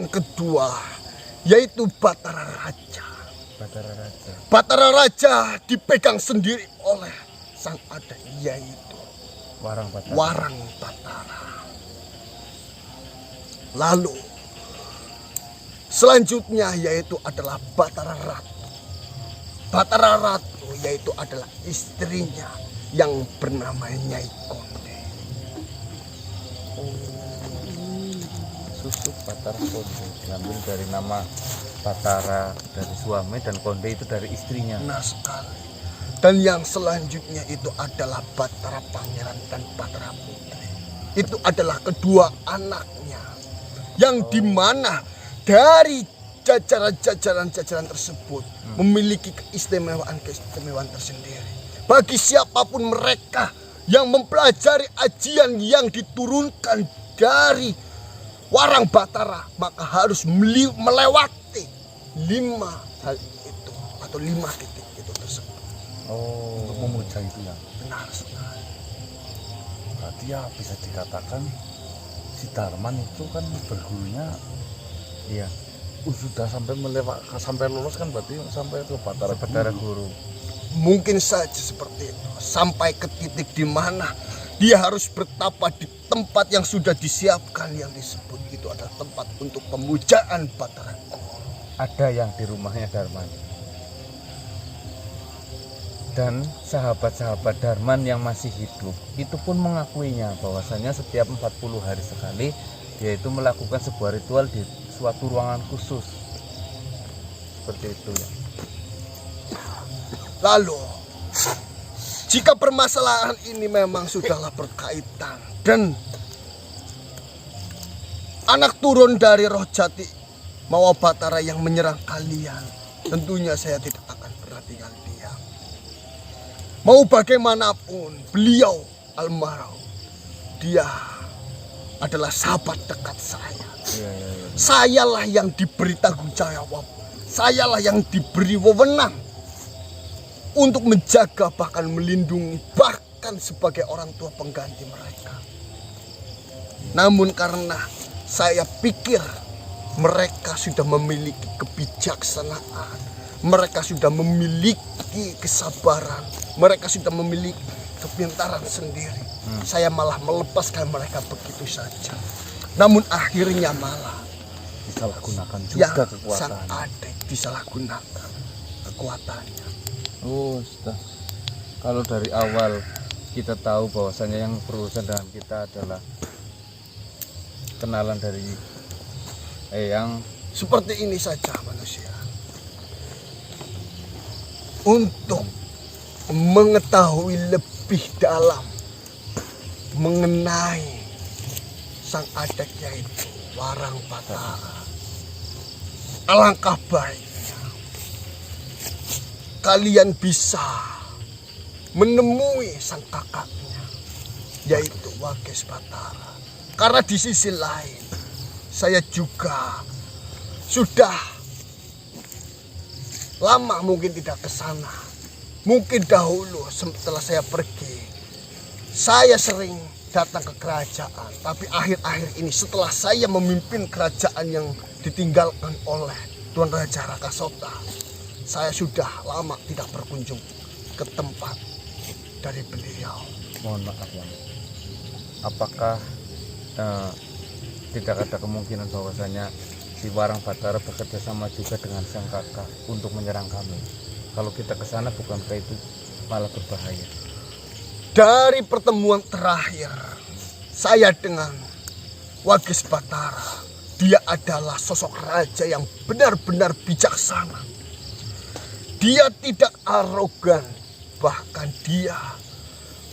Yang kedua yaitu Batara Raja. Batara Raja. Batara Raja dipegang sendiri oleh sang adik, yaitu Warang Batara. Warang Batara. Lalu selanjutnya yaitu adalah Batara Ratu. Batara Ratu yaitu adalah istrinya yang bernama Nyai Konde. Susuk Batara Konde diambil dari nama Batara dari suami dan Konde itu dari istrinya. Nah sekali. Dan yang selanjutnya itu adalah Batara Pangeran dan Batara Putri. Itu adalah kedua anaknya. Yang dimana dari jajaran tersebut memiliki keistimewaan tersendiri. Bagi siapapun mereka yang mempelajari ajian yang diturunkan dari Warang Batara, maka harus melewati 5 hal itu atau 5 titik itu tersebut. Untuk memuja itu ya. Benar sekali. Berarti ya bisa dikatakan si Darman itu kan bergurunya, iya, sudah sampai sampai lulus kan, berarti sampai ke Batara Guru. Mungkin saja seperti itu, sampai ke titik di mana dia harus bertapa di tempat yang sudah disiapkan, yang disebut itu adalah tempat untuk pemujaan Batara Guru. Ada yang di rumahnya Darman. Dan sahabat-sahabat Darman yang masih hidup itu pun mengakuinya bahwasanya setiap 40 hari sekali dia itu melakukan sebuah ritual di suatu ruangan khusus. Seperti itu ya. Lalu jika permasalahan ini memang sudahlah berkaitan dan anak turun dari roh jati Mawa Batara yang menyerang kalian, tentunya saya tidak akan pernah tinggal diam. Mau bagaimanapun beliau almarhum, dia adalah sahabat dekat saya. Sayalah yang diberi tanggung jawab, sayalah yang diberi wewenang untuk menjaga, bahkan melindungi, bahkan sebagai orang tua pengganti mereka. Namun karena saya pikir mereka sudah memiliki kebijaksanaan, mereka sudah memiliki kesabaran, mereka sudah memiliki kepintaran sendiri, saya malah melepaskan mereka begitu saja. Namun akhirnya malah disalahgunakan juga yang kekuatan. sang adik disalahgunakan kekuatannya. Oh, sudah. Kalau dari awal kita tahu bahwasanya yang berurusan dengan kita adalah kenalan dari Eyang. Seperti ini saja manusia. Untuk mengetahui lebih dalam mengenai sang adik yaitu Warang Batara, alangkah baiknya kalian bisa menemui sang kakaknya yaitu Wages Batara. Karena di sisi lain saya juga sudah lama mungkin tidak ke sana. Mungkin dahulu setelah saya pergi, saya sering datang ke kerajaan. Tapi akhir-akhir ini setelah saya memimpin kerajaan yang ditinggalkan oleh Tuan Raja Rakasota, saya sudah lama tidak berkunjung ke tempat dari beliau. Mohon maaf ya. Apakah tidak ada kemungkinan bahwasanya si Warang Batara bekerja sama juga dengan sang kakak untuk menyerang kami? Kalau kita ke sana bukankah itu malah berbahaya? Dari pertemuan terakhir saya dengan Wages Batara, dia adalah sosok raja yang benar-benar bijaksana. Dia tidak arogan, bahkan dia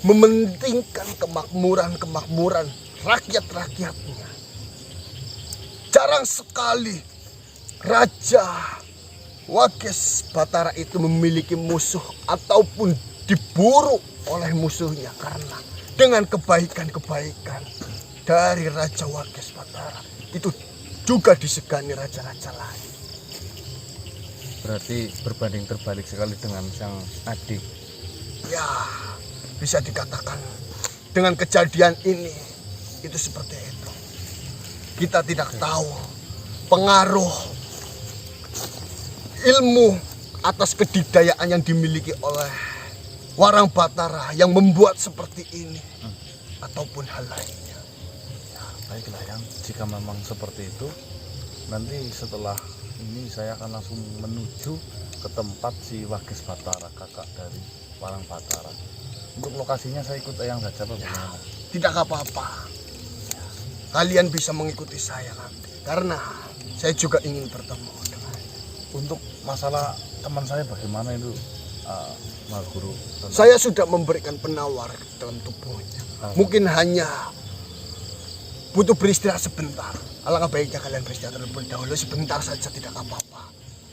mementingkan kemakmuran rakyat-rakyatnya. Jarang sekali Raja Wages Batara itu memiliki musuh ataupun diburu oleh musuhnya, karena dengan kebaikan-kebaikan dari Raja Wages Batara itu juga disegani raja-raja lain. Berarti berbanding terbalik sekali dengan sang adik. Ya, bisa dikatakan dengan kejadian ini itu seperti itu. Kita tidak tahu pengaruh ilmu atas kedikdayaan yang dimiliki oleh Warang Batara yang membuat seperti ini ataupun hal lainnya. Baiklah yang jika memang seperti itu, nanti setelah ini saya akan langsung menuju ke tempat si Wages Batara, kakak dari Warang Batara. Untuk lokasinya saya ikut Eyang saja Pak, bagaimana? Tidak apa-apa. Kalian bisa mengikuti saya nanti karena saya juga ingin bertemu dengannya. Untuk masalah teman saya bagaimana itu, Mas Guru? Saya sudah memberikan penawar dalam tubuhnya. Mungkin hanya butuh beristirahat sebentar. Alangkah baiknya kalian beristirahat terlebih dahulu sebentar saja, tidak apa-apa.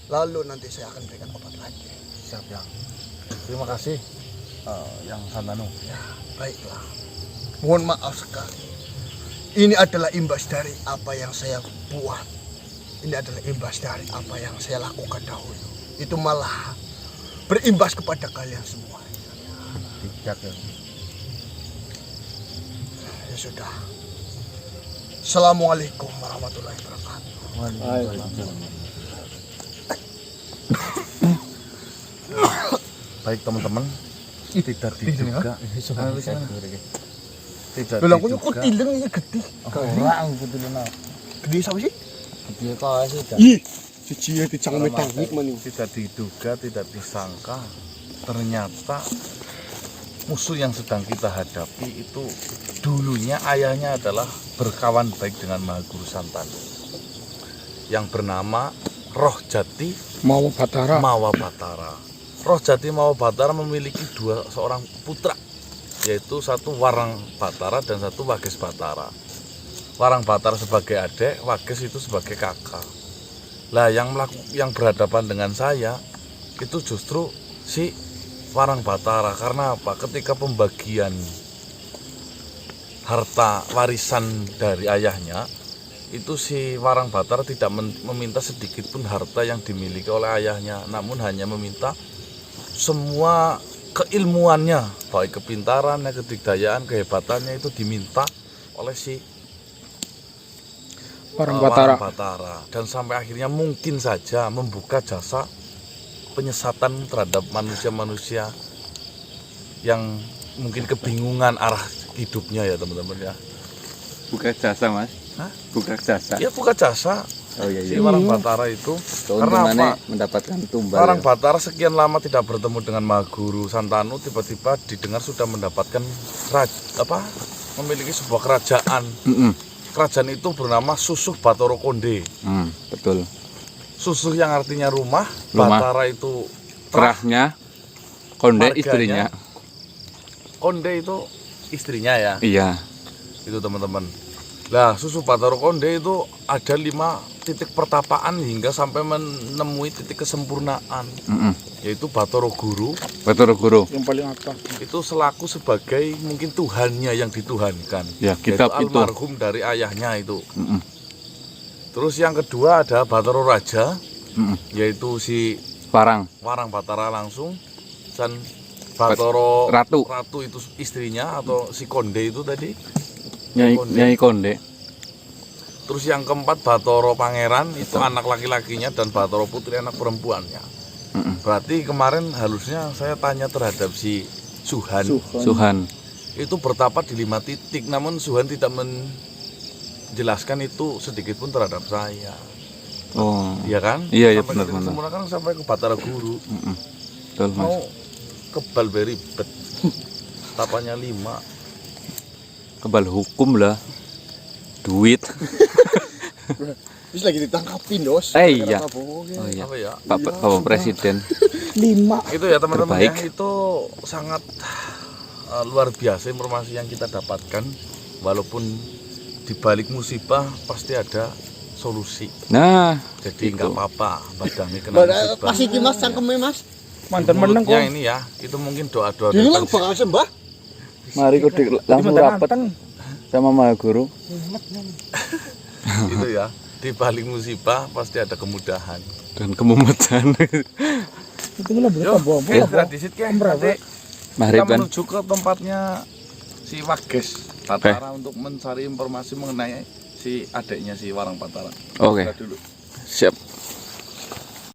Lalu nanti saya akan berikan obat lagi. Siap yang. Terima kasih yang Santanu. Ya, baiklah. Mohon maaf sekali. Ini adalah imbas dari apa yang saya buat. Ini adalah imbas dari apa yang saya lakukan dahulu. Itu malah berimbas kepada kalian semua. Tidak ya. Ya sudah. Assalamualaikum warahmatullahi wabarakatuh. Baik teman-teman, tidak diduga. Tidak Lha aku kok diduga. tileng iki gede. Orang betulnya. Gede sapa sih? Dia kau sih dah. Ih, siji dicang metangik mani. Tidak diduga, tidak disangka, ternyata musuh yang sedang kita hadapi itu dulunya ayahnya adalah berkawan baik dengan Mahaguru Santanu yang bernama Roh Jati Mau Batara. Mawa Batara. Roh Jati Mawa Batara memiliki seorang putra, yaitu satu Warang Batara dan satu Wages Batara. Warang Batara sebagai adik, Wages itu sebagai kakak. Lah yang berhadapan dengan saya itu justru si Warang Batara. Karena apa? Ketika pembagian harta warisan dari ayahnya, itu si Warang Batara tidak meminta sedikit pun harta yang dimiliki oleh ayahnya, namun hanya meminta semua keilmuannya, baik kepintarannya, kedikdayaan, kehebatannya itu diminta oleh si Warang Warang Batara. Batara. Dan sampai akhirnya mungkin saja membuka jasa penyesatan terhadap manusia-manusia yang mungkin kebingungan arah hidupnya ya teman-teman ya. Buka jasa Mas? Hah? Buka jasa. Ya buka jasa. Oh iya Si iya. Warang Batara itu karena Keuntungannya apa? mendapatkan tumbal. Warang Ya? Batara sekian lama tidak bertemu dengan Mahaguru Santanu, tiba-tiba didengar sudah mendapatkan memiliki sebuah kerajaan. Kerajaan itu bernama Susuh Batara Konde. Betul. Susuh yang artinya rumah, Rumah. Batara itu Kerahnya, konde Marganya. istrinya. Konde itu istrinya ya. Iya. Itu teman-teman. Lah Susuh Batara Konde itu ada 5 titik pertapaan hingga sampai menemui titik kesempurnaan, yaitu Batara Guru. Betul guru. Yang paling atas. Itu selaku sebagai mungkin Tuhannya yang dituhankan, Ya, kitab yaitu itu. almarhum dari ayahnya itu. Terus yang kedua ada Batara Raja, yaitu si Warang. Warang Batara langsung, dan Batara Ratu. itu istrinya atau si Konde itu tadi. Nyai konde. Terus yang keempat Batara Pangeran, itu anak laki-lakinya, dan Batara Putri anak perempuannya. Berarti kemarin halusnya saya tanya terhadap si Suhan. Suhan. Itu bertapat di 5 titik, namun Suhan tidak menjelaskan itu sedikit pun terhadap saya. Oh. Iya kan? Iya, iya, Sampai benar-benar. kesempurnaan kan sampai ke Batara Guru. Betul Mas. Mau kebal beribet. Tapanya 5. Kebal hukum lah. Duit. Wis lagi ditangkapin, Dos. Iya. Gara-gara bohongnya. Oh iya. Apa ya? Bapak Presiden. 5. Itu ya teman-teman ya, Terbaik. itu sangat luar biasa informasi yang kita dapatkan. Walaupun di balik musibah pasti ada solusi. Nah, Jadi nggak apa-apa badannya kena Bara musibah. pas iki Mas cangkeme Mas. Mantan menang kok. Mulutnya ini ya, itu mungkin doa-doa Dene dari lang bakal sembah. mari kok langsung rapat sama Maha Guru. itu ya. Di balik musibah pasti ada kemudahan. Dan kemumetan. Itu lah boleh Yo, tambah. sudah disit ke. Nanti kita Mahriban. menuju ke tempatnya si Wages Batara untuk mencari informasi mengenai si adiknya si Warang Patara. Oke. Dulu. Siap.